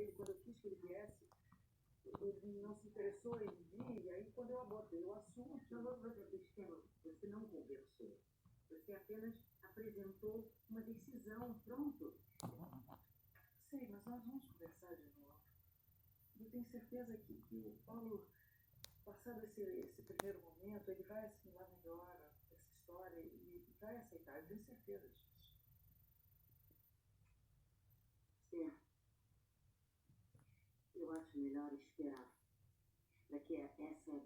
ele, quando eu quis que ele viesse, ele não se interessou em vir, e aí quando eu abordei o assunto... Você não conversou, você apenas apresentou uma decisão, pronto. Sei, mas nós vamos conversar de novo. Eu tenho certeza que o Paulo, passado esse primeiro momento, ele vai assimilar melhor essa história e vai aceitar, eu tenho certeza disso. Certo. Eu acho melhor esperar para que essa decisão